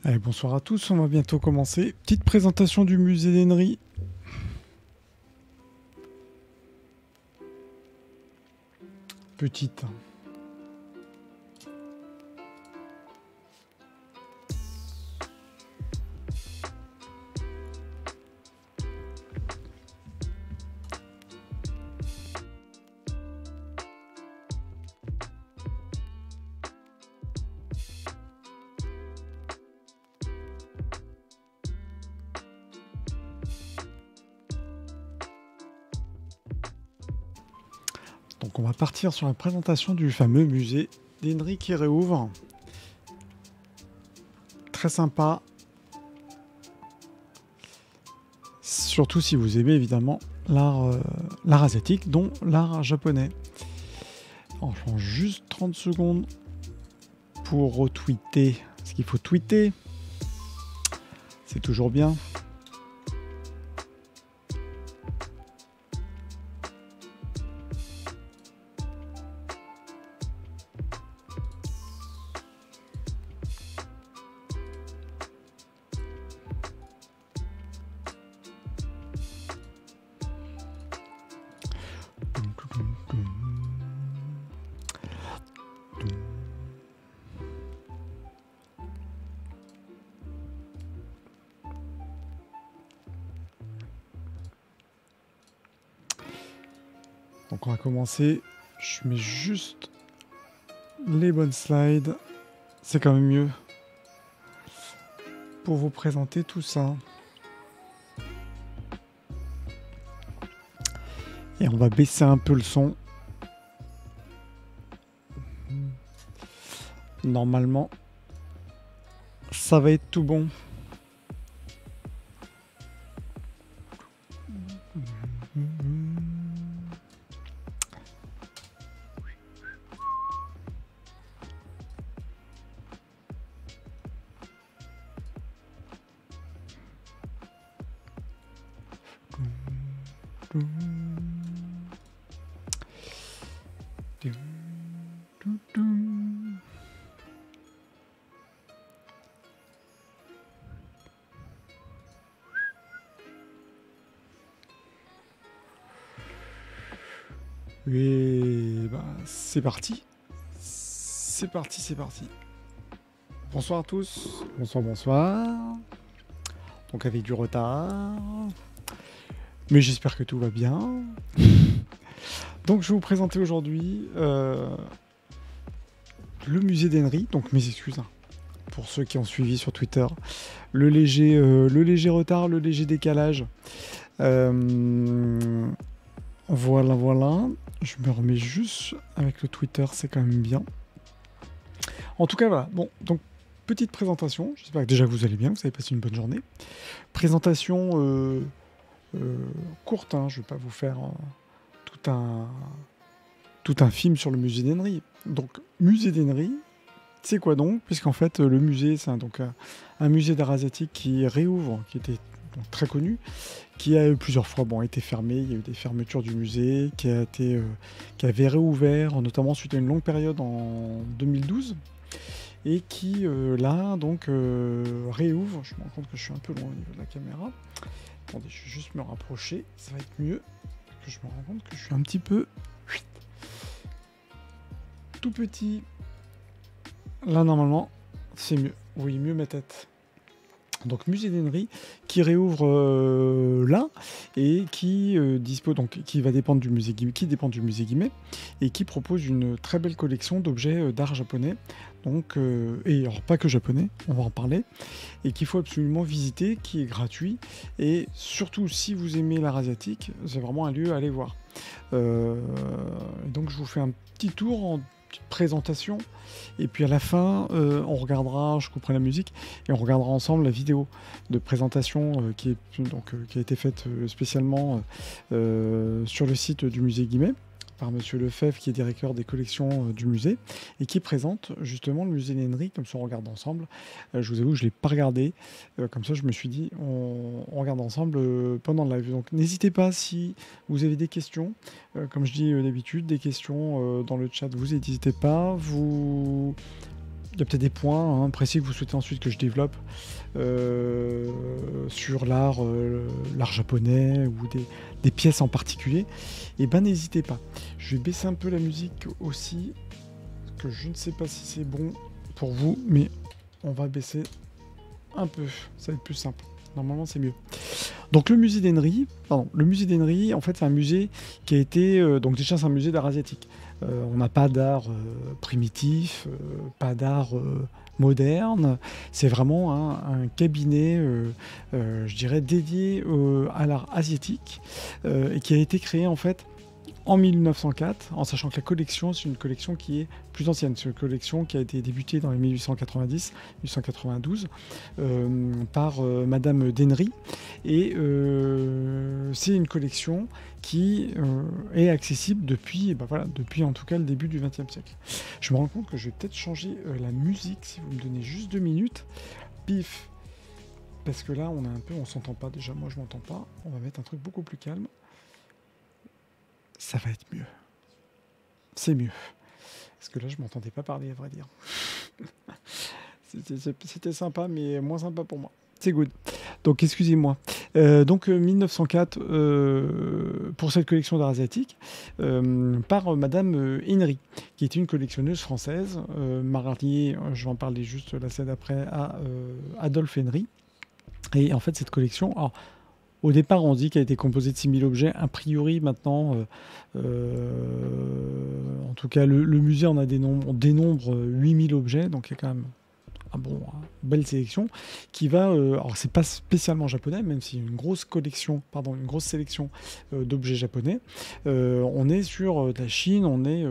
Allez, bonsoir à tous, on va bientôt commencer. Petite présentation du musée d'Henry. Petite. Donc on va partir sur la présentation du fameux musée d'Henry qui réouvre. Très sympa. Surtout si vous aimez évidemment l'art asiatique, dont l'art japonais. Alors, je prends juste 30 secondes pour retweeter ce qu'il faut tweeter. C'est toujours bien. Donc on va commencer, je mets juste les bonnes slides, c'est quand même mieux pour vous présenter tout ça. Et on va baisser un peu le son. Normalement, ça va être tout bon. Et bah, c'est parti. C'est parti, c'est parti. Bonsoir à tous. Bonsoir, bonsoir. Donc avec du retard. Mais j'espère que tout va bien. Donc je vais vous présenter aujourd'hui le musée d'Henry. Donc mes excuses hein, pour ceux qui ont suivi sur Twitter. Le léger retard, le léger décalage. Voilà, voilà. Je me remets juste avec le Twitter, c'est quand même bien. En tout cas, voilà. Bon, donc, petite présentation. J'espère que déjà vous allez bien, que vous avez passé une bonne journée. Présentation courte, hein. Je ne vais pas vous faire tout un film sur le musée d'Henry. Donc, musée d'Henry, c'est quoi donc? Puisqu'en fait, le musée, c'est un musée d'art asiatique qui réouvre, qui était donc très connu, qui a plusieurs fois été fermé. Il y a eu des fermetures du musée, qui avait réouvert, notamment suite à une longue période en 2012, et qui là donc réouvre. Je me rends compte que je suis un peu loin au niveau de la caméra. Attendez, je vais juste me rapprocher, ça va être mieux. Parce que je me rends compte que je suis un petit peu tout petit. Là normalement, c'est mieux. Oui, mieux ma tête. Donc musée d'Henry qui réouvre là et qui qui va dépendre du musée Guimet et qui propose une très belle collection d'objets d'art japonais. Donc et alors pas que japonais, on va en parler, et qu'il faut absolument visiter, qui est gratuit, et surtout si vous aimez l'art asiatique, c'est vraiment un lieu à aller voir. Donc je vous fais un petit tour en petite présentation, et puis à la fin on regardera, je couperai la musique et on regardera ensemble la vidéo de présentation qui a été faite spécialement sur le site du musée Guimet par Monsieur Lefebvre, qui est directeur des collections du musée, et qui présente justement le musée d'Henry. Comme ça on regarde ensemble. Je vous avoue que je ne l'ai pas regardé, comme ça je me suis dit on regarde ensemble pendant le live. Donc n'hésitez pas si vous avez des questions, comme je dis d'habitude, des questions dans le chat, vous n'hésitez pas. Il y a peut-être des points précis que vous souhaitez ensuite que je développe sur l'art japonais ou des pièces en particulier. Et ben n'hésitez pas. Je vais baisser un peu la musique aussi, parce que je ne sais pas si c'est bon pour vous, mais on va baisser un peu, ça va être plus simple. Normalement c'est mieux. Donc le musée d'Henry, en fait c'est un musée qui a été, donc déjà c'est un musée d'art asiatique. On n'a pas d'art primitif, pas d'art moderne. C'est vraiment un cabinet, je dirais, dédié à l'art asiatique, et qui a été créé en fait en 1904, en sachant que la collection, c'est une collection qui est plus ancienne. C'est une collection qui a été débutée dans les 1890-1892 par Madame d'Henry. Et c'est une collection qui est accessible depuis en tout cas le début du XXe siècle. Je me rends compte que je vais peut-être changer la musique, si vous me donnez juste 2 minutes. Pif. Parce que là, on s'entend pas déjà. Moi, je m'entends pas. On va mettre un truc beaucoup plus calme. Ça va être mieux. C'est mieux. Parce que là, je m'entendais pas parler, à vrai dire. C'était sympa, mais moins sympa pour moi. C'est good. Donc, excusez-moi. 1904, pour cette collection d'art asiatique, par Madame Henry, qui est une collectionneuse française, mariée, je vais en parler juste la scène d'après, à Adolphe Henry. Et en fait, cette collection... Alors, au départ, on dit qu'elle a été composée de 6000 objets. A priori, maintenant, en tout cas, le musée on dénombre 8000 objets. Donc, il y a quand même une belle sélection qui va... alors, c'est pas spécialement japonais, même s'il y a une grosse sélection d'objets japonais. On est sur de la Chine, on est...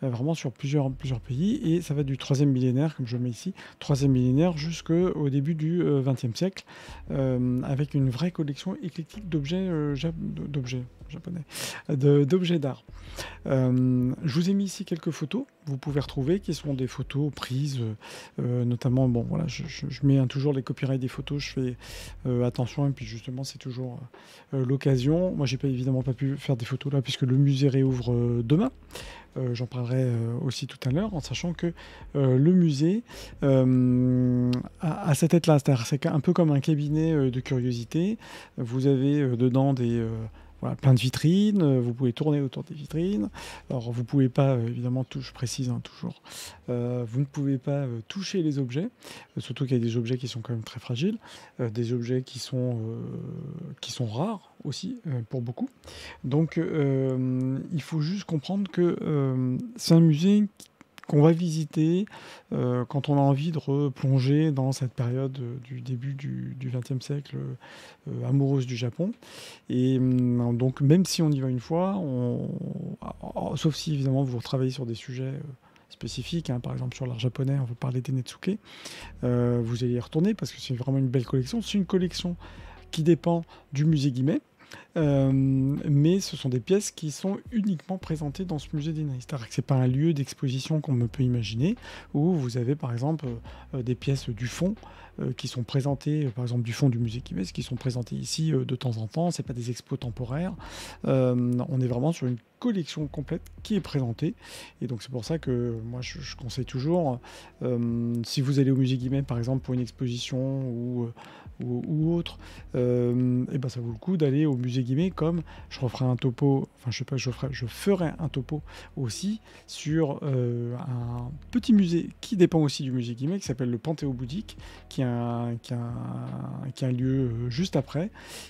vraiment sur plusieurs pays, et ça va du 3e millénaire, comme je le mets ici, 3e millénaire jusqu'au début du XXe siècle, avec une vraie collection éclectique d'objets japonais, d'objets d'art. Je vous ai mis ici quelques photos vous pouvez retrouver, qui sont des photos prises, notamment, bon voilà, je mets toujours les copyrights des photos, je fais attention, et puis justement c'est toujours l'occasion. Moi j'ai évidemment pas pu faire des photos là, puisque le musée réouvre demain. J'en parlerai aussi tout à l'heure, en sachant que le musée a cette tête-là, c'est un peu comme un cabinet de curiosité. Vous avez dedans voilà, plein de vitrines, vous pouvez tourner autour des vitrines. Alors vous pouvez pas, évidemment, je précise toujours, vous ne pouvez pas toucher les objets, surtout qu'il y a des objets qui sont quand même très fragiles, des objets qui sont rares aussi pour beaucoup. Donc il faut juste comprendre que c'est un musée qu'on va visiter quand on a envie de replonger dans cette période du début du XXe siècle amoureuse du Japon. Et donc même si on y va une fois, sauf si évidemment vous travaillez sur des sujets spécifiques, hein, par exemple sur l'art japonais, on va parler des Netsuke, vous allez y retourner parce que c'est vraiment une belle collection. C'est une collection qui dépend du musée Guimet. Mais ce sont des pièces qui sont uniquement présentées dans ce musée d'Inri. C'est-à-dire que ce n'est pas un lieu d'exposition qu'on me peut imaginer, où vous avez par exemple des pièces du fond qui sont présentées, par exemple du fond du musée Guimet, qui sont présentées ici de temps en temps. Ce n'est pas des expos temporaires. On est vraiment sur une collection complète qui est présentée. Et donc c'est pour ça que moi je conseille toujours, si vous allez au musée Guimet par exemple pour une exposition ou autre, et ben ça vaut le coup d'aller au musée Guimet, comme je referai un topo, enfin je sais pas, je ferai un topo aussi sur un petit musée qui dépend aussi du musée Guimet, qui s'appelle le Panthéon bouddhique, qui a un lieu juste après,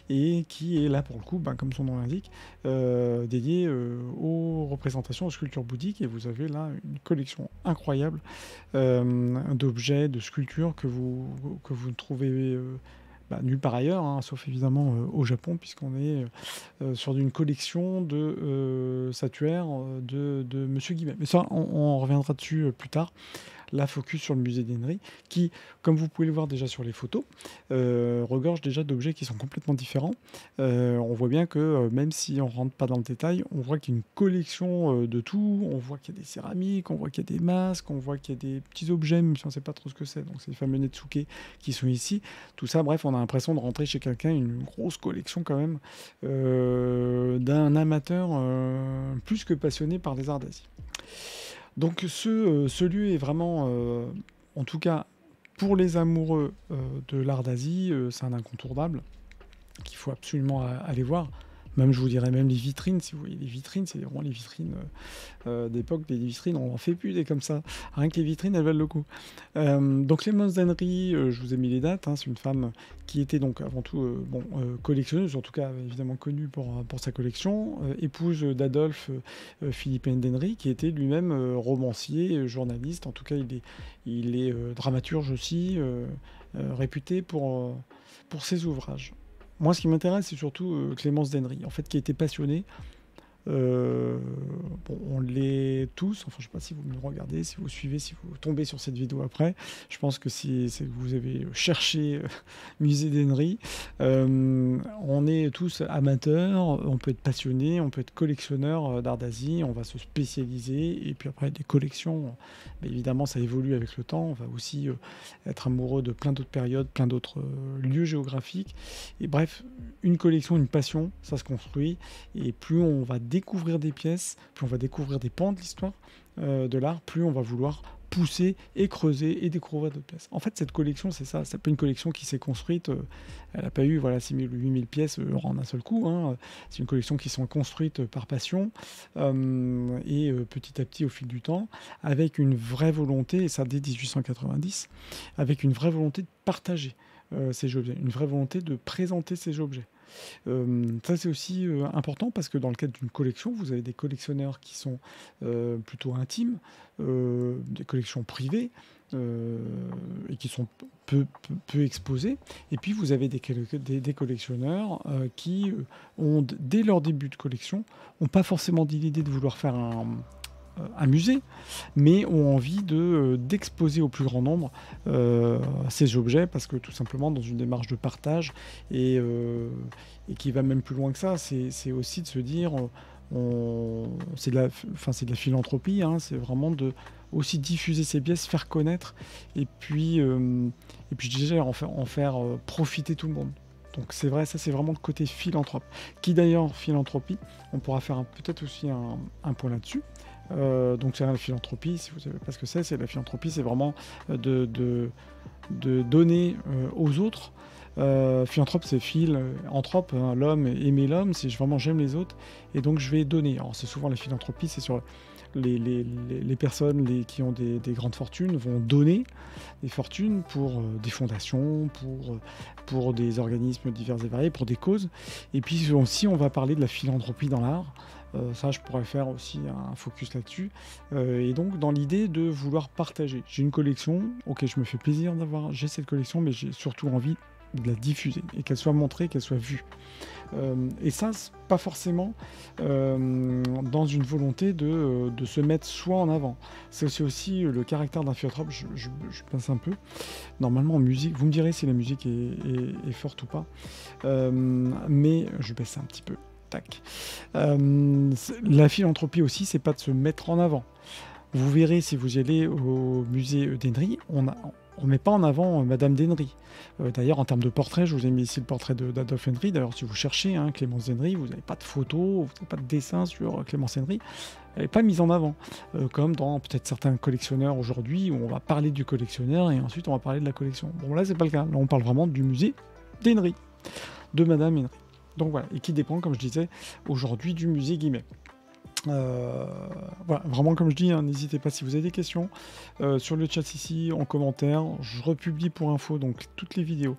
et qui est là pour le coup, ben, comme son nom l'indique, dédié aux représentations, aux sculptures bouddhiques. Et vous avez là une collection incroyable d'objets, de sculptures que vous ne trouvez nulle part ailleurs, hein, sauf évidemment au Japon, puisqu'on est sur une collection de statuaires de Monsieur Guimet. Mais ça, on reviendra dessus plus tard. Là, focus sur le musée d'Inri, qui, comme vous pouvez le voir déjà sur les photos, regorge déjà d'objets qui sont complètement différents. On voit bien que, même si on ne rentre pas dans le détail, on voit qu'il y a une collection de tout. On voit qu'il y a des céramiques, on voit qu'il y a des masques, on voit qu'il y a des petits objets, même si on ne sait pas trop ce que c'est. Donc, c'est les fameux Netsuke qui sont ici. Tout ça, bref, on a l'impression de rentrer chez quelqu'un, une grosse collection quand même, d'un amateur plus que passionné par les arts d'Asie. Donc ce lieu est vraiment, en tout cas pour les amoureux de l'art d'Asie, c'est un incontournable qu'il faut absolument aller voir. Même, je vous dirais, même les vitrines, si vous voyez les vitrines, c'est vraiment les vitrines d'époque, des vitrines, on n'en fait plus des comme ça. Rien que les vitrines, elles valent le coup. Donc Clémence d'Henry, je vous ai mis les dates, hein, c'est une femme qui était donc avant tout collectionneuse, en tout cas évidemment connue pour sa collection, épouse d'Adolphe Philippe d'Henry, qui était lui-même romancier, journaliste, en tout cas il est dramaturge aussi, réputé pour ses ouvrages. Moi, ce qui m'intéresse, c'est surtout Clémence d'Henry, en fait, qui était passionnée. Bon, on l'est tous. Enfin, je ne sais pas si vous me regardez, si vous suivez, si vous tombez sur cette vidéo après. Je pense que si c'est que vous avez cherché musée d'Henry, on est tous amateurs. On peut être passionné, on peut être collectionneur d'art d'Asie. On va se spécialiser. Et puis après, des collections, évidemment, ça évolue avec le temps. On va aussi être amoureux de plein d'autres périodes, plein d'autres lieux géographiques. Et bref, une collection, une passion, ça se construit. Et plus on va découvrir des pièces, plus on va découvrir des pans de l'histoire de l'art, plus on va vouloir pousser et creuser et découvrir d'autres pièces. En fait, cette collection, c'est ça. C'est pas une collection qui s'est construite. Elle n'a pas eu 6 000 ou 8 000 pièces en un seul coup. Hein. C'est une collection qui sont construites par passion et petit à petit au fil du temps, avec une vraie volonté, et ça dès 1890, avec une vraie volonté de partager ces objets, une vraie volonté de présenter ces objets. Ça c'est aussi important parce que dans le cadre d'une collection, vous avez des collectionneurs qui sont plutôt intimes, des collections privées et qui sont peu exposées. Et puis vous avez des collectionneurs qui ont, dès leur début de collection, n'ont pas forcément dit l'idée de vouloir faire un musée, mais ont envie d'exposer au plus grand nombre ces objets, parce que tout simplement dans une démarche de partage et qui va même plus loin que ça, c'est aussi de se dire c'est de la philanthropie, hein, c'est vraiment de aussi diffuser ces pièces, faire connaître, et puis déjà en faire profiter tout le monde. Donc c'est vrai, ça c'est vraiment le côté philanthrope. Qui d'ailleurs, philanthropie, on pourra faire peut-être aussi un point là-dessus. Donc c'est la philanthropie, si vous savez pas ce que c'est la philanthropie, c'est vraiment de donner aux autres. Philanthrope, c'est anthrope, hein, l'homme, aimer l'homme, c'est vraiment j'aime les autres, et donc je vais donner. Alors c'est souvent la philanthropie, c'est sur les personnes qui ont des grandes fortunes vont donner des fortunes pour des fondations, pour des organismes divers et variés, pour des causes. Et puis aussi, on va parler de la philanthropie dans l'art. Ça, je pourrais faire aussi un focus là-dessus. Et donc, dans l'idée de vouloir partager. J'ai une collection, ok, je me fais plaisir j'ai cette collection, mais j'ai surtout envie de la diffuser et qu'elle soit montrée, qu'elle soit vue. Et ça, pas forcément dans une volonté de se mettre soi en avant. C'est aussi le caractère d'un philanthrope. Je pense un peu. Normalement, en musique, vous me direz si la musique est forte ou pas. Mais je baisse un petit peu. Tac. La philanthropie aussi, c'est pas de se mettre en avant. Vous verrez si vous y allez au musée d'Henry, on ne met pas en avant Madame d'Henry. D'ailleurs, en termes de portrait, je vous ai mis ici le portrait d'Adolphe Henry. D'ailleurs, si vous cherchez Clémence d'Henry, vous n'avez pas de photo, vous n'avez pas de dessin sur Clémence Henry. Elle n'est pas mise en avant, comme dans peut-être certains collectionneurs aujourd'hui, où on va parler du collectionneur et ensuite on va parler de la collection. Bon, là, c'est pas le cas. Là, on parle vraiment du musée d'Henry, de Madame Henry. Donc voilà, et qui dépend, comme je disais, aujourd'hui du musée Guimet. Voilà, vraiment comme je dis, n'hésitez pas si vous avez des questions sur le chat ici, en commentaire. Je republie pour info donc toutes les vidéos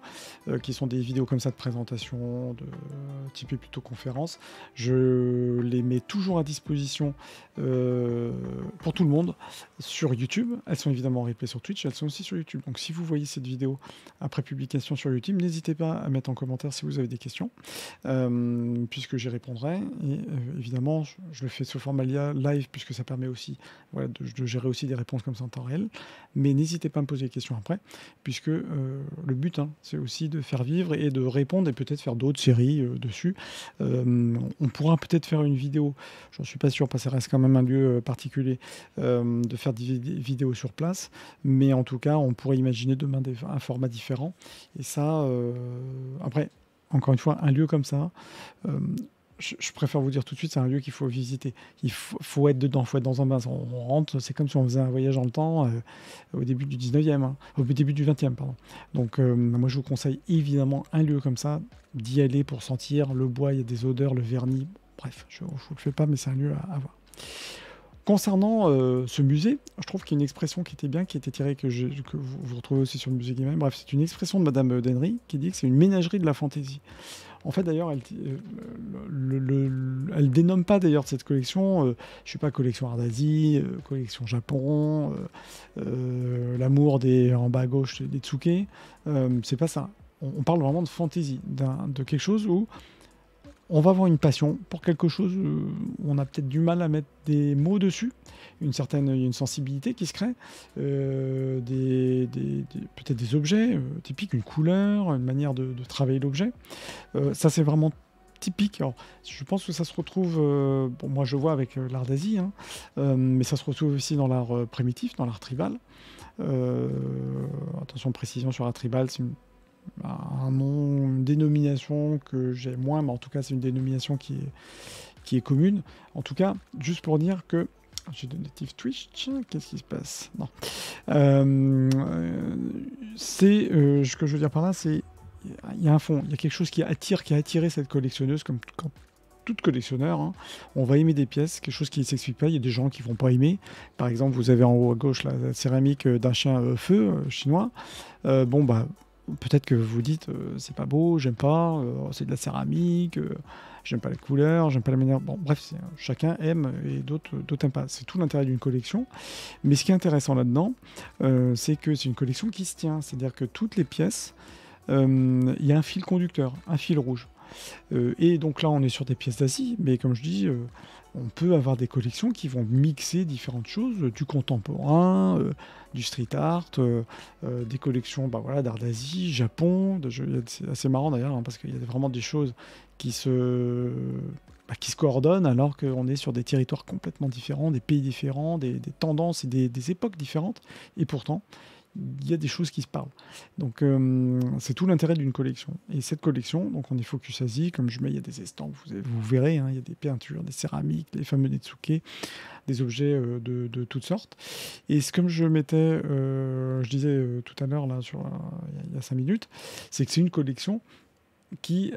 qui sont des vidéos comme ça de présentation, de type plutôt conférence. Je les mets toujours à disposition pour tout le monde sur YouTube. Elles sont évidemment en replay sur Twitch, elles sont aussi sur YouTube. Donc si vous voyez cette vidéo après publication sur YouTube, n'hésitez pas à mettre en commentaire si vous avez des questions, puisque j'y répondrai. Et évidemment, je le fais sous format live, puisque ça permet aussi de gérer aussi des réponses comme ça en temps réel. Mais n'hésitez pas à me poser des questions après, puisque le but, c'est aussi de faire vivre et de répondre et peut-être faire d'autres séries dessus. On pourra peut-être faire une vidéo, j'en suis pas sûr, parce que ça reste quand même un lieu particulier, de faire des vidéos sur place. Mais en tout cas, on pourrait imaginer demain un format différent. Et ça, après, encore une fois, un lieu comme ça... je préfère vous dire tout de suite, c'est un lieu qu'il faut visiter. Il faut être dedans, il faut être dans un bain. On rentre, c'est comme si on faisait un voyage dans le temps au début du 19e, au début du 20e, pardon. Donc moi, je vous conseille évidemment un lieu comme ça, d'y aller pour sentir le bois, il y a des odeurs, le vernis. Bref, je ne vous le fais pas, mais c'est un lieu à voir. Concernant ce musée, je trouve qu'il y a une expression qui était bien, qui était tirée, que vous retrouvez aussi sur le musée Guimet. Bref, c'est une expression de Madame d'Henry qui dit que c'est une ménagerie de la fantaisie. En fait, d'ailleurs, elle dénomme pas d'ailleurs cette collection. Je sais pas, collection Art d'Asie, collection Japon, l'amour en bas à gauche des Tsuke. C'est pas ça. On parle vraiment de fantaisie, de quelque chose où on va avoir une passion pour quelque chose où on a peut-être du mal à mettre des mots dessus, une sensibilité qui se crée, peut-être des objets typiques, une couleur, une manière de travailler l'objet. Ça, c'est vraiment typique. Alors, je pense que ça se retrouve, moi je vois avec l'art d'Asie, mais ça se retrouve aussi dans l'art primitif, dans l'art tribal. Attention, précision sur l'art tribal, c'est un nom, une dénomination que j'ai moins, mais en tout cas c'est une dénomination qui est commune. En tout cas, juste pour dire que j'ai de native Twitch, qu'est-ce qui se passe? Non. Ce que je veux dire par là, c'est il y a un fond, il y a quelque chose qui a attiré cette collectionneuse, comme toute collectionneur. On va aimer des pièces, quelque chose qui ne s'explique pas. Il y a des gens qui ne vont pas aimer. Par exemple, vous avez en haut à gauche la céramique d'un chien feu chinois. Peut-être que vous dites c'est pas beau, j'aime pas, c'est de la céramique, j'aime pas les couleurs, j'aime pas la manière. Bon, bref, chacun aime et d'autres n'aiment pas. C'est tout l'intérêt d'une collection. Mais ce qui est intéressant là-dedans, c'est que c'est une collection qui se tient. C'est-à-dire que toutes les pièces, il y a un fil conducteur, un fil rouge. Et donc là, on est sur des pièces d'Asie, mais comme je dis, on peut avoir des collections qui vont mixer différentes choses, du contemporain, du street art, des collections d'art d'Asie, Japon. C'est assez marrant d'ailleurs, parce qu'il y a vraiment des choses qui se qui se coordonnent alors qu'on est sur des territoires complètement différents, des pays différents, des tendances et des époques différentes. Et pourtant, il y a des choses qui se parlent. Donc, c'est tout l'intérêt d'une collection. Et cette collection, donc on est Focus Asie, comme je mets, il y a des estampes, vous verrez, hein, il y a des peintures, des céramiques, des fameux Netsuke, des objets de toutes sortes. Et comme je mettais, je disais tout à l'heure, là, il y a 5 minutes, c'est que c'est une collection qui,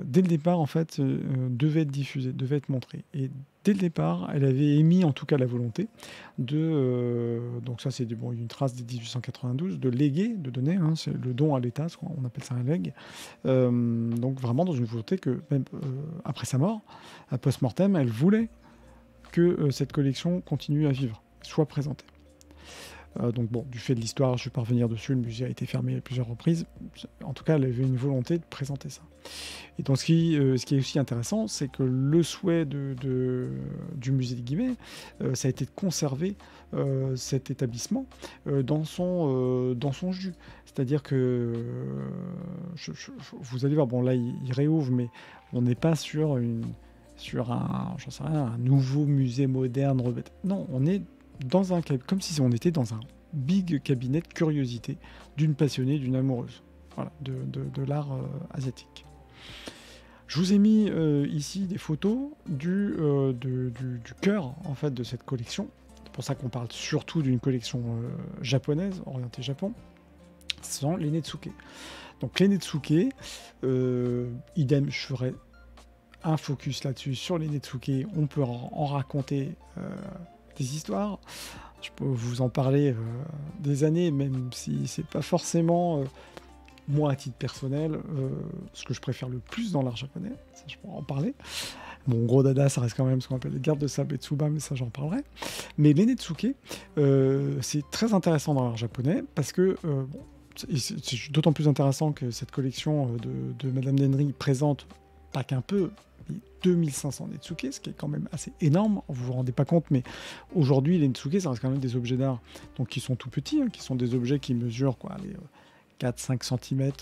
dès le départ, en fait, devait être diffusée, devait être montrée. Et dès le départ, elle avait émis, en tout cas, la volonté de... donc ça, c'est une trace des 1892, de léguer, de donner, hein, c'est le don à l'État, on appelle ça un legs. Donc vraiment dans une volonté que, même après sa mort, à post-mortem, elle voulait que cette collection continue à vivre, soit présentée. Donc bon, du fait de l'histoire, je ne vais pas revenir dessus, le musée a été fermé à plusieurs reprises. En tout cas, elle avait une volonté de présenter ça. Et donc ce qui est aussi intéressant, c'est que le souhait du musée de Guimet, ça a été de conserver cet établissement dans son jus. C'est-à-dire que, vous allez voir, bon là, il réouvre, mais on n'est pas sur j'en sais rien, un nouveau musée moderne. Non, on est comme si on était dans un big cabinet de curiosité d'une passionnée, d'une amoureuse, voilà, de l'art asiatique. Je vous ai mis ici des photos du cœur en fait de cette collection. C'est pour ça qu'on parle surtout d'une collection japonaise, orientée Japon. Ce sont les Netsuke. Donc les Netsuke, idem, je ferai un focus là-dessus sur les Netsuke. On peut en raconter des histoires. Je peux vous en parler des années, même si c'est pas forcément moi à titre personnel ce que je préfère le plus dans l'art japonais. Ça, je pourrais en parler. Mon gros dada, ça reste quand même ce qu'on appelle les gardes de sable et Tsuba, mais ça j'en parlerai. Mais les Netsuke, c'est très intéressant dans l'art japonais parce que c'est d'autant plus intéressant que cette collection de Madame Denry présente pas qu'un peu 2500 Netsuke, ce qui est quand même assez énorme, vous vous rendez pas compte, mais aujourd'hui les Netsuke, ça reste quand même des objets d'art donc qui sont tout petits, hein, qui sont des objets qui mesurent les 4-5 cm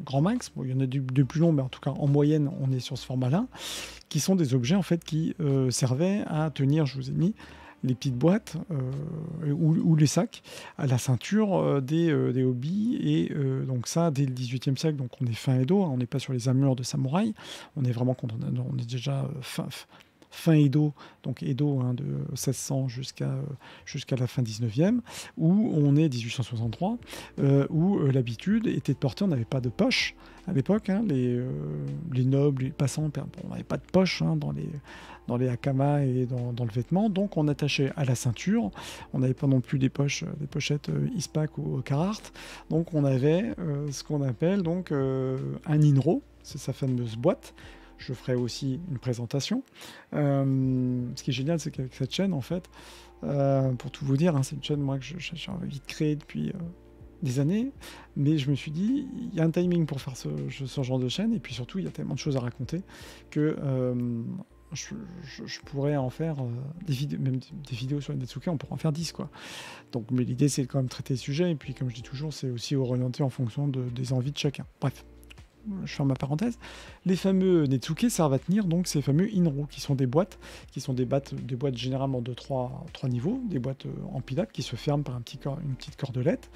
grand max. Bon, il y en a de plus long, mais en tout cas en moyenne on est sur ce format-là, qui sont des objets en fait qui servaient à tenir, je vous ai mis les petites boîtes ou les sacs à la ceinture des hobbies. Et donc ça, dès le XVIIIe siècle, donc on est fin Edo, hein, on n'est pas sur les armures de samouraï, on est vraiment on est déjà fin Edo, donc Edo hein, de 1600 jusqu'à la fin 19e, où on est 1863, où l'habitude était de porter, on n'avait pas de poche à l'époque, hein, les nobles, les passants, on n'avait pas de poche hein, dans les hakama et dans le vêtement, donc on attachait à la ceinture, on n'avait pas non plus des pochettes Ispak ou Carhartt, donc on avait ce qu'on appelle donc un inro, c'est sa fameuse boîte. Je ferai aussi une présentation. Ce qui est génial, c'est qu'avec cette chaîne, en fait, pour tout vous dire, hein, c'est une chaîne moi que j'ai envie de créer depuis des années, mais je me suis dit, il y a un timing pour faire ce genre de chaîne, et puis surtout, il y a tellement de choses à raconter que je pourrais en faire des vidéos, même des vidéos sur les Netsuke, on pourrait en faire 10, quoi. Donc, mais l'idée, c'est quand même traiter le sujet, et puis comme je dis toujours, c'est aussi orienté en fonction des envies de chacun. Bref. Je ferme ma parenthèse. Les fameux Netsuke servent à tenir donc ces fameux Inro, qui sont des boîtes généralement de 3 niveaux, des boîtes empilables qui se ferment par une petite cordelette,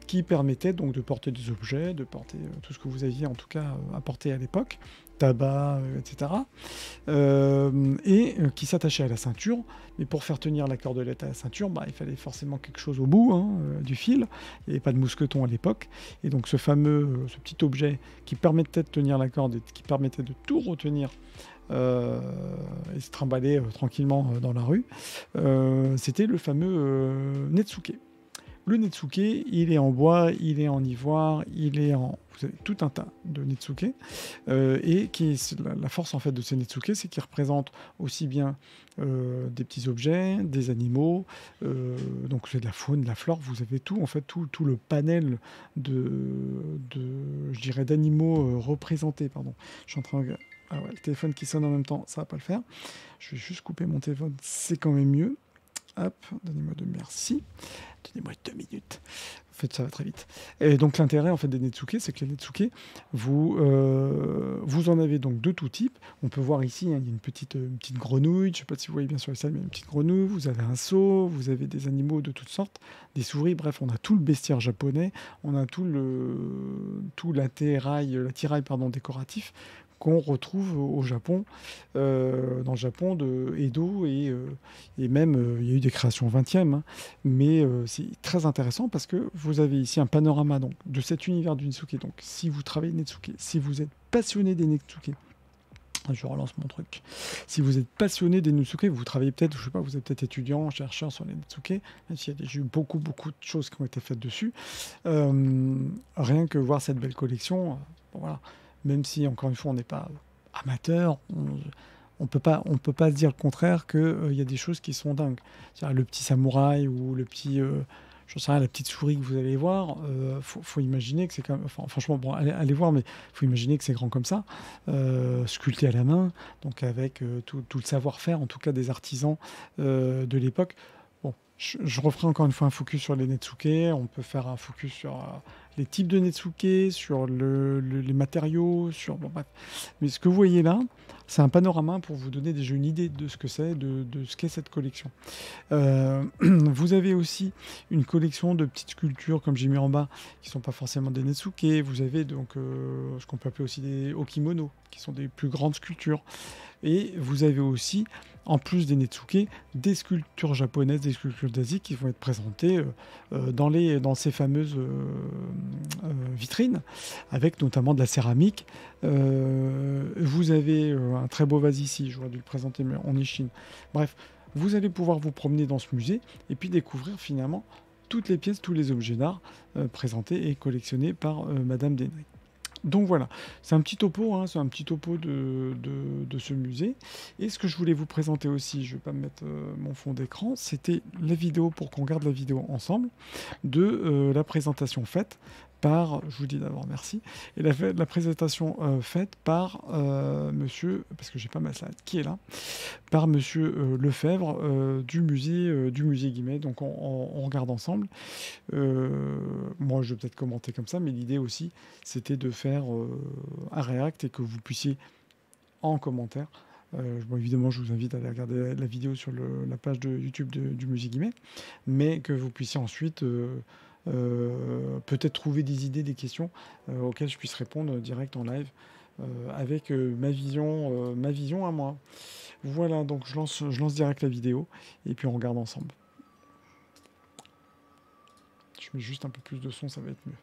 qui permettaient donc de porter des objets, de porter tout ce que vous aviez en tout cas à porter à l'époque, tabac, etc. Et qui s'attachait à la ceinture. Mais pour faire tenir la cordelette à la ceinture, il fallait forcément quelque chose au bout du fil. Il n'y avait pas de mousqueton à l'époque. Et donc ce petit objet qui permettait de tenir la corde et qui permettait de tout retenir et se trimballer tranquillement dans la rue, c'était le fameux Netsuke. Le Netsuke, il est en bois, il est en ivoire, vous avez tout un tas de Netsuke, et la force en fait de ces Netsuke, c'est qu'ils représentent aussi bien des petits objets, des animaux, donc c'est de la faune, de la flore, vous avez tout en fait, tout le panel je dirais d'animaux représentés, pardon. Je suis en train de... Ah ouais, le téléphone qui sonne en même temps, ça va pas le faire. Je vais juste couper mon téléphone, c'est quand même mieux. Hop, donnez-moi merci. Donnez-moi 2 minutes. fait, ça va très vite. Et donc l'intérêt en fait des Netsuke, c'est que les Netsuke, vous en avez donc de tout type. On peut voir ici, hein, il y a une petite grenouille. Je ne sais pas si vous voyez bien sur les salles, mais il y a une petite grenouille. Vous avez un seau, vous avez des animaux de toutes sortes, des souris. Bref, on a tout le bestiaire japonais, on a tout l'attirail pardon, décoratif qu'on retrouve au Japon, dans le Japon de Edo, et même il y a eu des créations au XXe, hein, mais c'est très intéressant parce que vous avez ici un panorama donc, de cet univers du Netsuke. Donc si vous travaillez Netsuke, si vous êtes passionné des Netsuke, je relance mon truc. Si vous êtes passionné des Netsuke, vous travaillez peut-être, je sais pas, vous êtes peut-être étudiant, chercheur sur les Netsuke, même s'il y a déjà eu beaucoup de choses qui ont été faites dessus. Rien que voir cette belle collection, bon, voilà. Même si, encore une fois, on n'est pas amateur, on peut pas se dire le contraire qu'il y a des choses qui sont dingues. C'est-à-dire le petit samouraï ou le petit, je sais rien, la petite souris que vous allez voir, faut imaginer que c'est quand même, enfin, franchement, bon, allez voir, mais faut imaginer que c'est grand comme ça, sculpté à la main, donc avec tout le savoir-faire, en tout cas des artisans de l'époque. Bon, je referai encore une fois un focus sur les Netsuke. On peut faire un focus sur les types de Netsuke, sur les matériaux, sur... Bon, bref. Mais ce que vous voyez là, c'est un panorama pour vous donner déjà une idée de ce que c'est, de ce qu'est cette collection. Vous avez aussi une collection de petites sculptures, comme j'ai mis en bas, qui ne sont pas forcément des Netsuke. Vous avez donc ce qu'on peut appeler aussi des okimono, qui sont des plus grandes sculptures. Et vous avez aussi, en plus des Netsuke, des sculptures japonaises, des sculptures d'Asie qui vont être présentées dans ces fameuses vitrines, avec notamment de la céramique. Vous avez un très beau vase ici, j'aurais dû le présenter, mais en Chine. Bref, vous allez pouvoir vous promener dans ce musée et puis découvrir finalement toutes les pièces, tous les objets d'art présentés et collectionnés par Madame Denry. Donc voilà, c'est un petit topo, hein, c'est un petit topo de ce musée. Et ce que je voulais vous présenter aussi, je ne vais pas mettre mon fond d'écran, c'était la vidéo, pour qu'on regarde la vidéo ensemble, de la présentation faite par, je vous dis d'abord merci, et la présentation faite par monsieur, parce que j'ai pas ma slide, qui est là, par monsieur Lefebvre du musée Guimet. Donc on regarde ensemble. Moi je vais peut-être commenter comme ça, mais l'idée aussi c'était de faire un react et que vous puissiez en commentaire. Bon, évidemment, je vous invite à aller regarder la vidéo sur la page de YouTube du musée Guimet, mais que vous puissiez ensuite peut-être trouver des idées, des questions auxquelles je puisse répondre direct en live avec ma vision à moi. Voilà, donc je lance direct la vidéo et puis on regarde ensemble. Je mets juste un peu plus de son, ça va être mieux.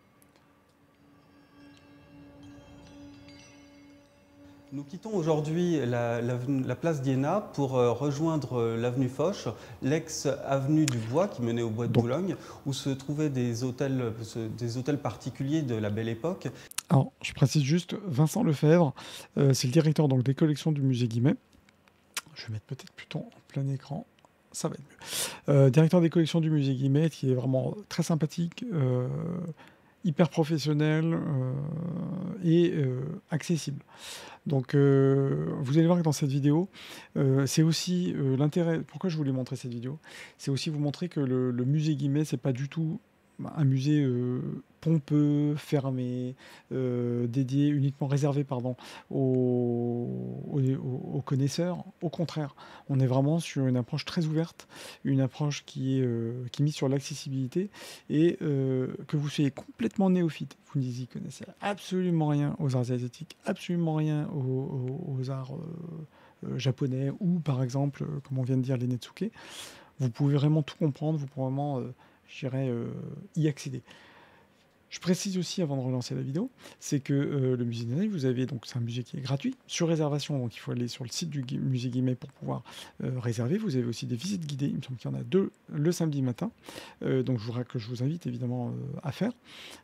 Nous quittons aujourd'hui la place d'Iéna pour rejoindre l'avenue Foch, l'ex-avenue du Bois qui menait au bois de Boulogne, où se trouvaient des hôtels particuliers de la Belle Époque. Alors, je précise juste, Vincent Lefebvre, c'est le directeur donc, des collections du musée Guimet. Je vais mettre peut-être plutôt en plein écran, ça va être mieux. Directeur des collections du musée Guimet, qui est vraiment très sympathique, hyper professionnel et accessible. Donc vous allez voir que dans cette vidéo, c'est aussi l'intérêt, pourquoi je voulais montrer cette vidéo, c'est aussi vous montrer que le musée Guimet, c'est pas du tout un musée pompeux, fermé, dédié, uniquement réservé aux connaisseurs. Au contraire, on est vraiment sur une approche très ouverte, une approche qui est mise sur l'accessibilité et que vous soyez complètement néophyte, vous n'y connaissez absolument rien aux arts asiatiques, absolument rien aux arts japonais ou par exemple, comme on vient de dire, les Netsuke, vous pouvez vraiment tout comprendre, vous pouvez vraiment y accéder. Je précise aussi avant de relancer la vidéo, c'est que le musée Denry, vous avez donc c'est un musée qui est gratuit sur réservation, donc il faut aller sur le site du musée Guimet pour pouvoir réserver. Vous avez aussi des visites guidées, il me semble qu'il y en a 2 le samedi matin, donc je vous invite évidemment à faire.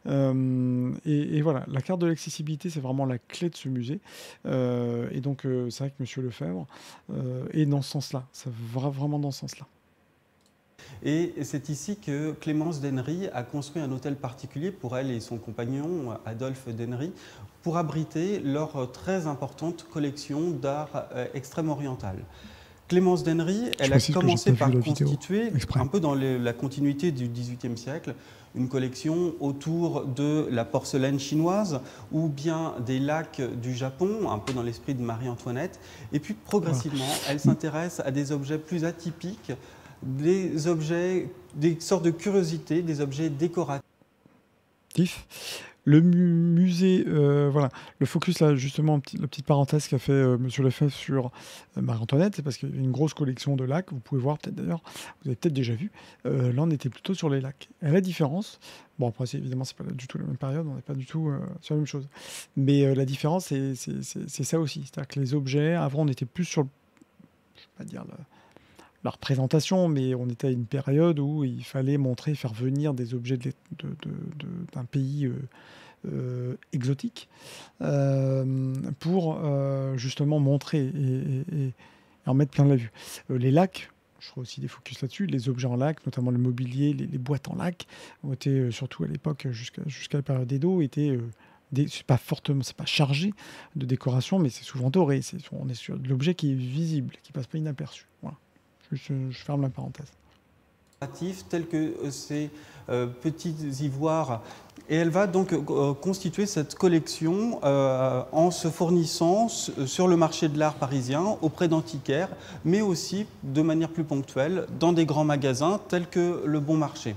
Et voilà, la carte de l'accessibilité, c'est vraiment la clé de ce musée. Et donc c'est vrai que Monsieur Lefebvre est dans ce sens-là, ça va vraiment dans ce sens-là. Et c'est ici que Clémence Denry a construit un hôtel particulier pour elle et son compagnon Adolphe Denry pour abriter leur très importante collection d'art extrême oriental. Clémence d'Henry, elle a précise que j'ai commencé pas par vu la vidéo constituer, exprès. un peu dans la continuité du XVIIIe siècle, une collection autour de la porcelaine chinoise ou bien des lacs du Japon, un peu dans l'esprit de Marie-Antoinette. Et puis progressivement, elle s'intéresse à des objets plus atypiques, des objets, des sortes de curiosités, des objets décoratifs. Le musée, voilà, le focus là, justement, la petite parenthèse qu'a fait Monsieur Lefebvre sur Marie-Antoinette, c'est parce qu'il y a une grosse collection de lacs, vous pouvez voir peut-être d'ailleurs, vous avez peut-être déjà vu, là on était plutôt sur les lacs. Et la différence, bon après évidemment c'est pas du tout la même période, on n'est pas du tout sur la même chose, mais la différence c'est ça aussi, c'est-à-dire que les objets, avant on était plus sur, je vais pas dire la représentation, mais on était à une période où il fallait montrer, faire venir des objets d'un pays exotique pour justement montrer et en mettre plein la vue. Les lacs, je ferai aussi des focus là-dessus, les objets en lac, notamment le mobilier, les boîtes en lac, ont été surtout à l'époque, jusqu'à la période Edo, étaient c'est pas fortement, c'est pas chargé de décoration, mais c'est souvent doré. On est sur de l'objet qui est visible, qui passe pas inaperçu. Voilà. Je ferme la parenthèse. Tels que ces petits ivoires. Et elle va donc constituer cette collection en se fournissant sur le marché de l'art parisien auprès d'antiquaires, mais aussi de manière plus ponctuelle dans des grands magasins tels que le Bon Marché.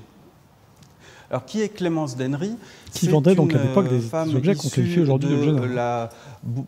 Alors, qui est Clémence d'Henry? Qui vendait donc à l'époque des objets qu'on qualifie aujourd'hui d'objets d'art.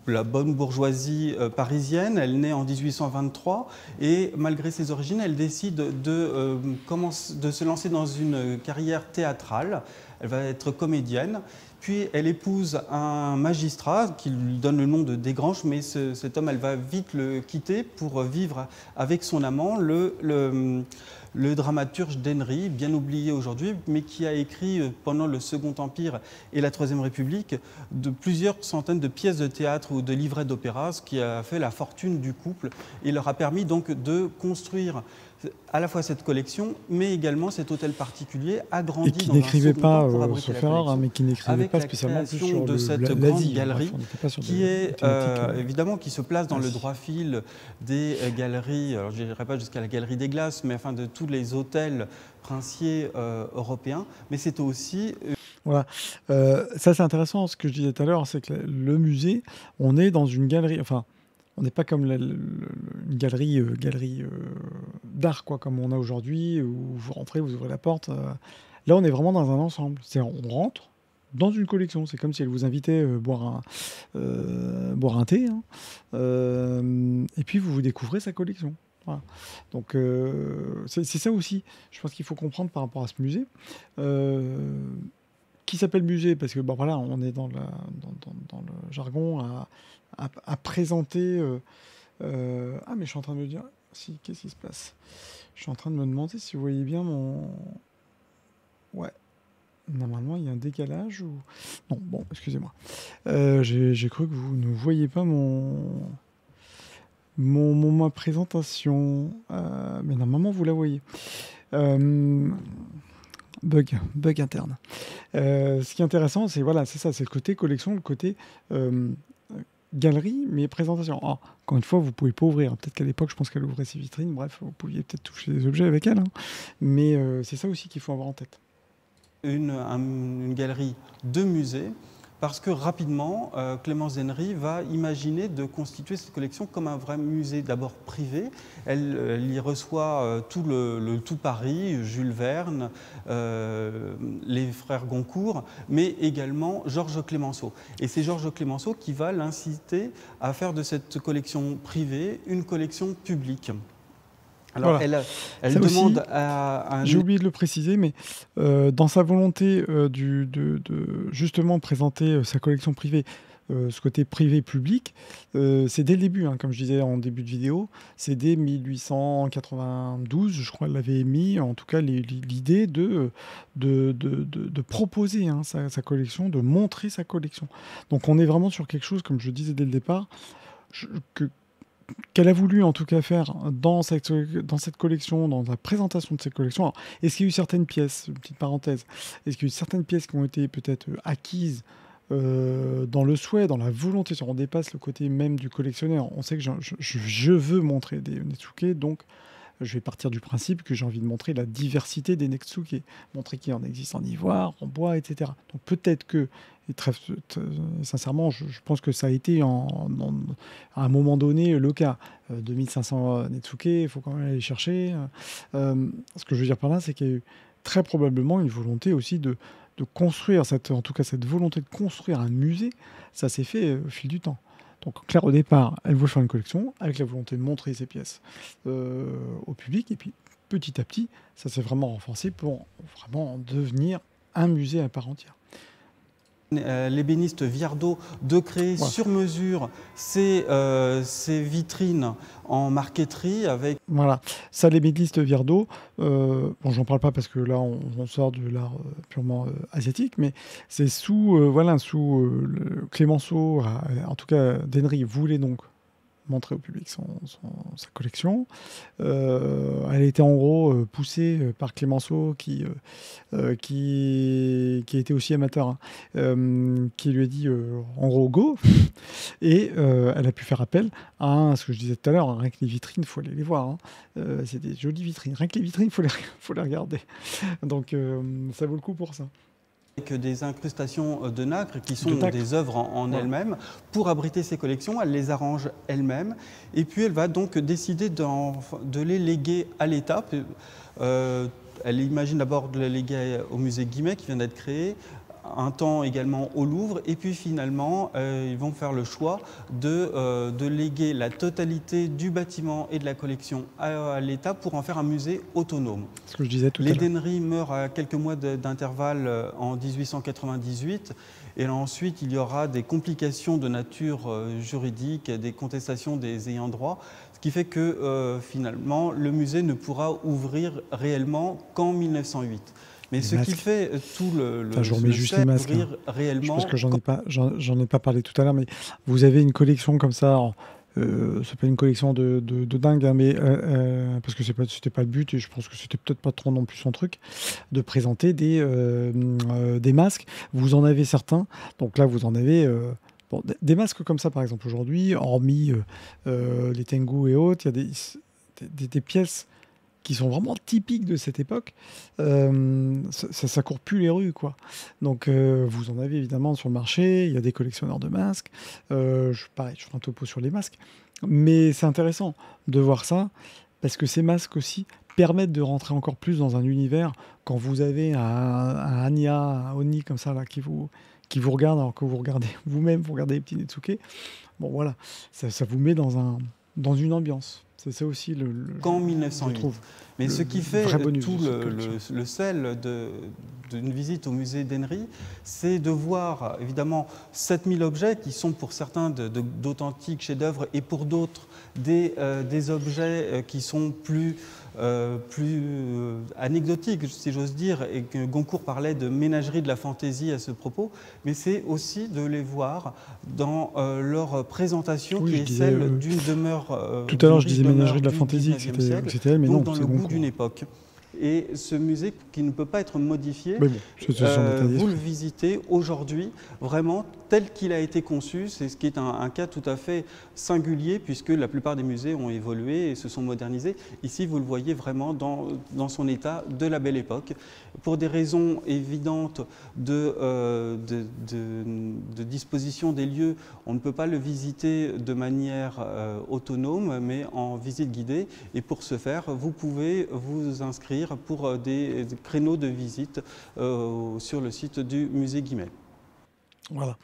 La bonne bourgeoisie parisienne, elle naît en 1823 et malgré ses origines, elle décide de se lancer dans une carrière théâtrale. Elle va être comédienne. Puis elle épouse un magistrat qui lui donne le nom de Desgranges, mais cet homme, elle va vite le quitter pour vivre avec son amant, le dramaturge d'Henry, bien oublié aujourd'hui, mais qui a écrit pendant le Second Empire et la Troisième République de plusieurs centaines de pièces de théâtre ou de livrets d'opéra, ce qui a fait la fortune du couple et leur a permis donc de construire à la fois cette collection, mais également cet hôtel particulier agrandi et qui dans n'écrivait pas, sauf erreur, mais qui n'écrivait pas spécialement plus sur de cette grande galerie, bref, qui est évidemment qui se place dans le droit fil des galeries. Alors je n'irai pas jusqu'à la galerie des Glaces, mais enfin de tous les hôtels princiers européens. Mais c'est aussi voilà, ça c'est intéressant. Ce que je disais tout à l'heure, c'est que le musée, on est dans une galerie, enfin. On n'est pas comme une galerie d'art, quoi, comme on a aujourd'hui, où vous rentrez, vous ouvrez la porte. Là, on est vraiment dans un ensemble. C'est-à-dire, on rentre dans une collection. C'est comme si elle vous invitait boire un thé. Hein. Et puis, vous découvrez sa collection. Voilà. Donc, c'est ça aussi, je pense qu'il faut comprendre par rapport à ce musée. Qui s'appelle musée parce que bon, voilà, on est dans le jargon à présenter. Ah, mais je suis en train de me dire, si, qu'est-ce qui se passe? Je suis en train de me demander si vous voyez bien mon. Ouais. Normalement, il y a un décalage ou. Non, bon, excusez-moi. J'ai cru que vous ne voyez pas ma présentation. Mais normalement, vous la voyez. Bug interne. Ce qui est intéressant, c'est voilà, c'est ça, c'est le côté collection, le côté galerie, mais présentation. Oh, encore une fois, vous pouvez pas ouvrir. Peut-être qu'à l'époque, je pense qu'elle ouvrait ses vitrines. Bref, vous pouviez peut-être toucher des objets avec elle. Hein. Mais c'est ça aussi qu'il faut avoir en tête. Une galerie de musée, parce que rapidement, Clémence d'Henry va imaginer de constituer cette collection comme un vrai musée, d'abord privé. Elle y reçoit tout Paris, Jules Verne, les frères Goncourt, mais également Georges Clemenceau. Et c'est Georges Clemenceau qui va l'inciter à faire de cette collection privée une collection publique. Alors, voilà. elle demande aussi, à un... J'ai oublié de le préciser, mais dans sa volonté de justement présenter sa collection privée, ce côté privé-public, c'est dès le début, hein, comme je disais en début de vidéo, c'est dès 1892, je crois, elle l'avait émis, en tout cas l'idée de proposer hein, sa collection, de montrer sa collection. Donc on est vraiment sur quelque chose, comme je disais dès le départ, qu'elle a voulu en tout cas faire dans cette collection, dans la présentation de cette collection. Alors, est-ce qu'il y a eu certaines pièces, une petite parenthèse, est-ce qu'il y a eu certaines pièces qui ont été peut-être acquises dans le souhait, dans la volonté, si on dépasse le côté même du collectionneur, on sait que je veux montrer des Netsuke, donc je vais partir du principe que j'ai envie de montrer la diversité des Netsuke, montrer qu'il en existe en ivoire, en bois, etc. Donc peut-être que, et sincèrement, je pense que ça a été à un moment donné le cas. 2500 Netsuke, il faut quand même aller chercher. Ce que je veux dire par là, c'est qu'il y a eu très probablement une volonté aussi de construire, en tout cas cette volonté de construire un musée, ça s'est fait au fil du temps. Donc Claire, au départ, elle voulait faire une collection avec la volonté de montrer ses pièces au public. Et puis, petit à petit, ça s'est vraiment renforcé pour vraiment devenir un musée à part entière. L'ébéniste Viardot de créer sur mesure ces vitrines en marqueterie avec... Voilà, ça l'ébéniste Viardot, bon j'en parle pas parce que là on sort de l'art purement asiatique, mais c'est sous Clémenceau, en tout cas Dennery voulait donc montrer au public sa collection. Elle était en gros poussée par Clémenceau qui était aussi amateur, hein, qui lui a dit en gros go, et elle a pu faire appel à ce que je disais tout à l'heure, hein, rien que les vitrines, il faut aller les voir, hein. C'est des jolies vitrines, rien que les vitrines, il faut les regarder, donc ça vaut le coup pour ça. Avec des incrustations de nacre qui sont des œuvres en elles-mêmes. Pour abriter ses collections, elle les arrange elle-même. Et puis elle va donc décider de les léguer à l'État. Elle imagine d'abord de les léguer au musée Guimet qui vient d'être créé, un temps également au Louvre, et puis finalement ils vont faire le choix de léguer la totalité du bâtiment et de la collection à l'État pour en faire un musée autonome. Ce que je disais tout à l'heure. Les Dennery meurt à quelques mois d'intervalle en 1898, et là, ensuite il y aura des complications de nature juridique, des contestations des ayants droit, ce qui fait que finalement le musée ne pourra ouvrir réellement qu'en 1908. Mais ce qui fait tout je remets juste les masques, ouvrir réellement... Parce que j'en ai pas parlé tout à l'heure, mais vous avez une collection comme ça, c'est pas une collection de dingue, hein, mais parce que c'était pas le but, et je pense que c'était peut-être pas trop non plus son truc, de présenter des masques. Vous en avez certains, donc là vous en avez... des masques comme ça, par exemple, aujourd'hui, hormis les Tengu et autres, il y a des pièces qui sont vraiment typiques de cette époque, ça court plus les rues, quoi. Donc vous en avez évidemment sur le marché, il y a des collectionneurs de masques, pareil, je ferai un topo sur les masques, mais c'est intéressant de voir ça, parce que ces masques aussi permettent de rentrer encore plus dans un univers, quand vous avez un Anya, un Oni comme ça, là, qui vous regarde, alors que vous regardez vous-même, vous regardez les petits Netsuke, bon voilà, ça vous met dans une ambiance. C'est ça aussi qu'en 1908. Mais ce qui fait tout le sel d'une visite au musée Dennery, c'est de voir évidemment 7000 objets qui sont pour certains d'authentiques chefs-d'œuvre et pour d'autres des objets qui sont plus anecdotiques, si j'ose dire, et que Goncourt parlait de ménagerie de la fantaisie à ce propos, mais c'est aussi de les voir dans leur présentation, qui est celle d'une demeure... Tout à l'heure, je disais ménagerie de la fantaisie, c'était elle, mais non, dans le goût d'une époque. Et ce musée qui ne peut pas être modifié, bon, vous le visitez aujourd'hui vraiment tel qu'il a été conçu. C'est ce qui est un cas tout à fait singulier, puisque la plupart des musées ont évolué et se sont modernisés. Ici, vous le voyez vraiment dans son état de la belle époque. Pour des raisons évidentes de disposition des lieux, on ne peut pas le visiter de manière autonome, mais en visite guidée. Et pour ce faire, vous pouvez vous inscrire pour des créneaux de visite sur le site du musée Guimet. Voilà.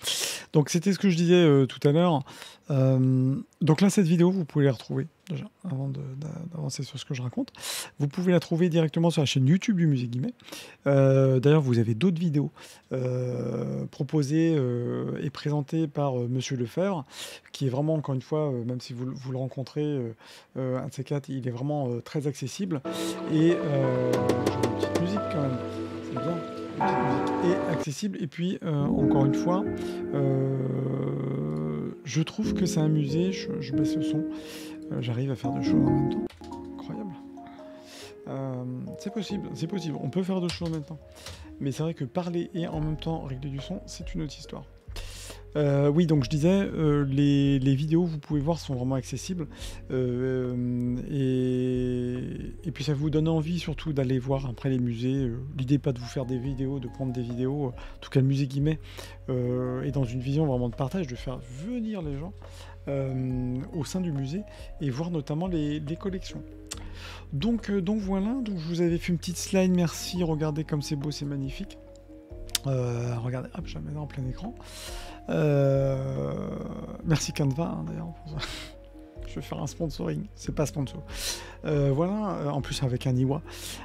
Donc c'était ce que je disais tout à l'heure. Donc là, cette vidéo, vous pouvez la retrouver, déjà, avant d'avancer sur ce que je raconte. Vous pouvez la trouver directement sur la chaîne YouTube du musée Guimet. D'ailleurs, vous avez d'autres vidéos proposées et présentées par Monsieur Lefebvre, qui est vraiment, encore une fois, même si vous le rencontrez, un de ces quatre, il est vraiment très accessible. Et j'ai une petite musique quand même, c'est bien. Et accessible, et puis encore une fois je trouve que c'est un musée, je baisse le son, j'arrive à faire deux choses en même temps, incroyable, c'est possible, on peut faire deux choses en même temps, mais c'est vrai que parler et en même temps régler du son, c'est une autre histoire. Oui, donc je disais, les vidéos, vous pouvez voir, sont vraiment accessibles. Et puis ça vous donne envie surtout d'aller voir après les musées. L'idée n'est pas de vous faire des vidéos, de prendre des vidéos. En tout cas, le musée Guimet est dans une vision vraiment de partage, de faire venir les gens au sein du musée et voir notamment les collections. Donc voilà, donc je vous avais fait une petite slide, merci, regardez comme c'est beau, c'est magnifique. Regardez, hop, je la mets en plein écran. Merci Canva, hein, d'ailleurs. Je vais faire un sponsoring, c'est pas sponsor. Voilà, en plus avec Aniwa.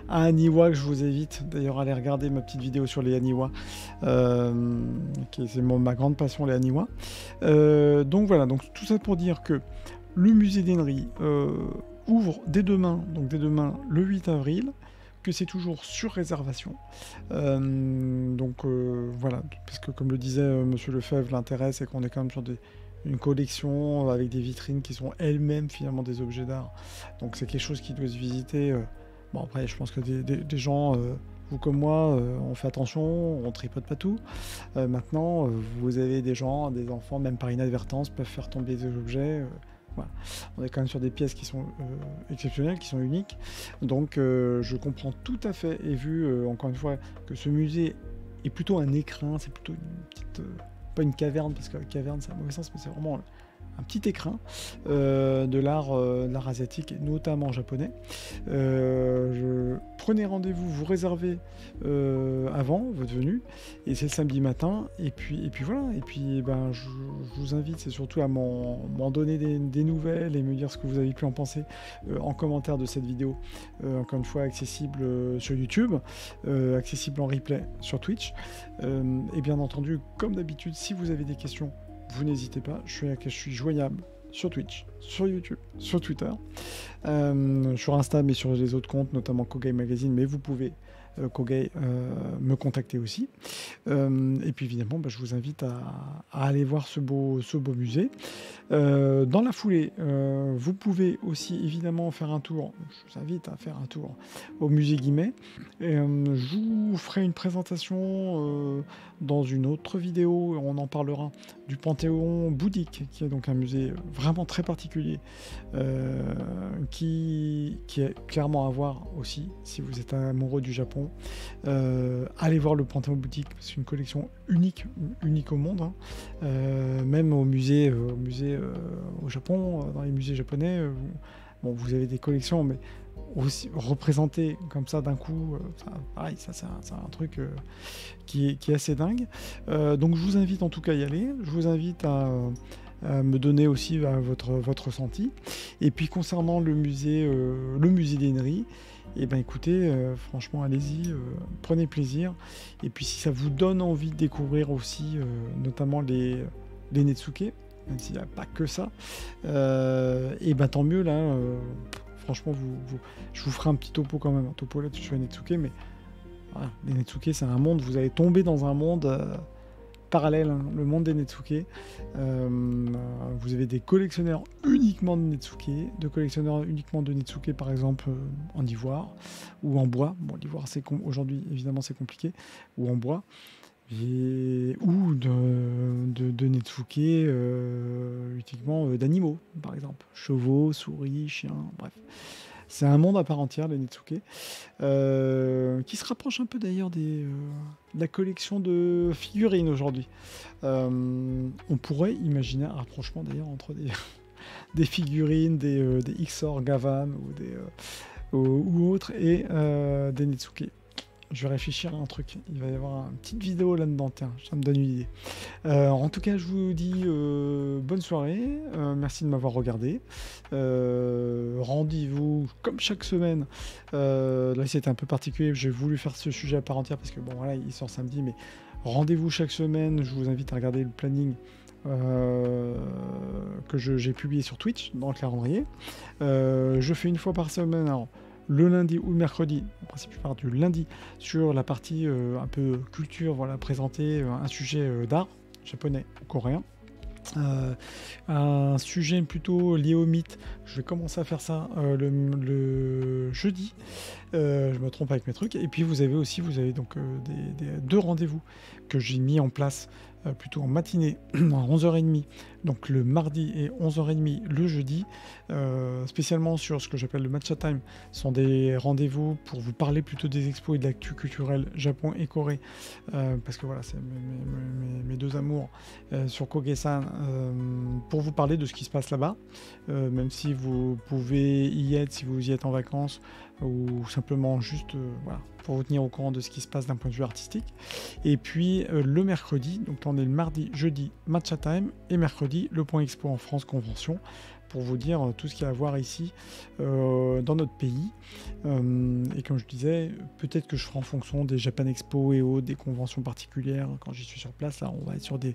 Aniwa, que je vous invite d'ailleurs à aller regarder ma petite vidéo sur les Aniwa. C'est ma grande passion, les Aniwa. Donc voilà, donc tout ça pour dire que le musée d'Henry ouvre dès demain, le 8 avril, que c'est toujours sur réservation. Voilà, parce que comme le disait Monsieur Lefebvre, l'intérêt c'est qu'on est quand même sur une collection avec des vitrines qui sont elles-mêmes finalement des objets d'art. Donc c'est quelque chose qui doit se visiter. Bon après, je pense que des gens, vous comme moi, on fait attention, on tripote pas tout. Maintenant, vous avez des gens, des enfants, même par inadvertance, peuvent faire tomber des objets. Voilà. On est quand même sur des pièces qui sont exceptionnelles, qui sont uniques. Donc je comprends tout à fait, et vu encore une fois que ce musée est plutôt un écrin, c'est plutôt une petite... pas une caverne, parce que la caverne c'est un mauvais sens, mais c'est vraiment un petit écrin de l'art asiatique, et notamment japonais. Prenez rendez-vous, vous réservez avant votre venue, et c'est le samedi matin, et puis voilà, et puis ben, je vous invite, c'est surtout à m'en donner des nouvelles et me dire ce que vous avez pu en penser en commentaire de cette vidéo, encore une fois accessible sur YouTube, accessible en replay sur Twitch, et bien entendu, comme d'habitude, si vous avez des questions, vous n'hésitez pas, je suis joignable sur Twitch, sur YouTube, sur Twitter, sur Insta, mais sur les autres comptes, notamment Kogai Magazine, mais vous pouvez, Kogai, me contacter aussi. Et puis évidemment, je vous invite à aller voir ce beau musée. Dans la foulée, vous pouvez aussi évidemment faire un tour, je vous invite à faire un tour au musée Guimet. Je vous ferai une présentation dans une autre vidéo, on en parlera, du Panthéon bouddhique, qui est donc un musée vraiment très particulier, qui est clairement à voir aussi si vous êtes amoureux du Japon. Allez voir le Panthéon bouddhique, c'est une collection unique au monde, hein. Même au Japon, dans les musées japonais, vous avez des collections, mais aussi représentées comme ça d'un coup, pareil, ça c'est un truc qui est assez dingue. Donc je vous invite en tout cas à y aller, je vous invite à me donner aussi votre ressenti. Et puis concernant le musée d'Henry, et ben écoutez, franchement allez-y, prenez plaisir. Et puis si ça vous donne envie de découvrir aussi notamment les Netsuke, même s'il n'y a pas que ça, et ben tant mieux là. Franchement, je vous ferai un petit topo quand même, un topo là-dessus sur les Netsuke, mais voilà, les Netsuke c'est un monde, vous allez tomber dans un monde parallèle, hein, le monde des Netsuke. Vous avez des collectionneurs uniquement de Netsuke, par exemple en ivoire ou en bois. Bon, l'ivoire aujourd'hui évidemment c'est compliqué, ou en bois. Ou de Netsuke uniquement d'animaux, par exemple. Chevaux, souris, chiens, bref. C'est un monde à part entière, les Netsuke, qui se rapproche un peu d'ailleurs de la collection de figurines aujourd'hui. On pourrait imaginer un rapprochement d'ailleurs entre des figurines, des Xor Gavan ou autres, et des Netsuke. Je vais réfléchir à un truc. Il va y avoir une petite vidéo là-dedans. Tiens, ça me donne une idée. En tout cas, je vous dis bonne soirée. Merci de m'avoir regardé. Rendez-vous comme chaque semaine. Là, c'était un peu particulier. J'ai voulu faire ce sujet à part entière parce que bon, voilà, il sort samedi. Mais rendez-vous chaque semaine. Je vous invite à regarder le planning que j'ai publié sur Twitch dans le calendrier. Je fais une fois par semaine. Alors, le lundi ou le mercredi, en principe je pars du lundi, sur la partie un peu culture, voilà, présenter un sujet d'art, japonais ou coréen. Un sujet plutôt lié au mythe, je vais commencer à faire ça le jeudi, je me trompe avec mes trucs. Et puis vous avez donc deux rendez-vous que j'ai mis en place plutôt en matinée à 11h30, donc le mardi et 11h30 le jeudi, spécialement sur ce que j'appelle le Matcha Time. Ce sont des rendez-vous pour vous parler plutôt des expos et de l'actu culturelle Japon et Corée, parce que voilà, c'est mes deux amours sur Koge-san, pour vous parler de ce qui se passe là-bas, même si vous pouvez y être, si vous y êtes en vacances, ou simplement juste voilà, pour vous tenir au courant de ce qui se passe d'un point de vue artistique. Et puis le mercredi, donc on est le mardi, jeudi, Matcha Time, et mercredi, le Point Expo en France Convention, pour vous dire tout ce qu'il y a à voir ici dans notre pays. Et comme je disais, peut-être que je ferai en fonction des Japan Expo et autres, des conventions particulières, quand j'y suis sur place. Là, on va être sur des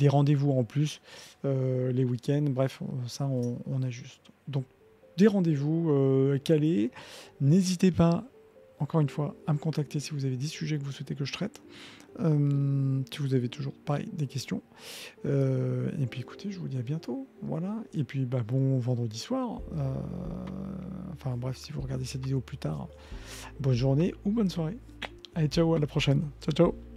rendez-vous en plus, les week-ends, bref, ça on ajuste. Donc des rendez-vous calés. N'hésitez pas, encore une fois, à me contacter si vous avez des sujets que vous souhaitez que je traite. Si vous avez toujours, pareil, des questions. Et puis écoutez, je vous dis à bientôt. Voilà. Et puis bon vendredi soir. Enfin bref, si vous regardez cette vidéo plus tard, bonne journée ou bonne soirée. Allez, ciao, à la prochaine. Ciao, ciao.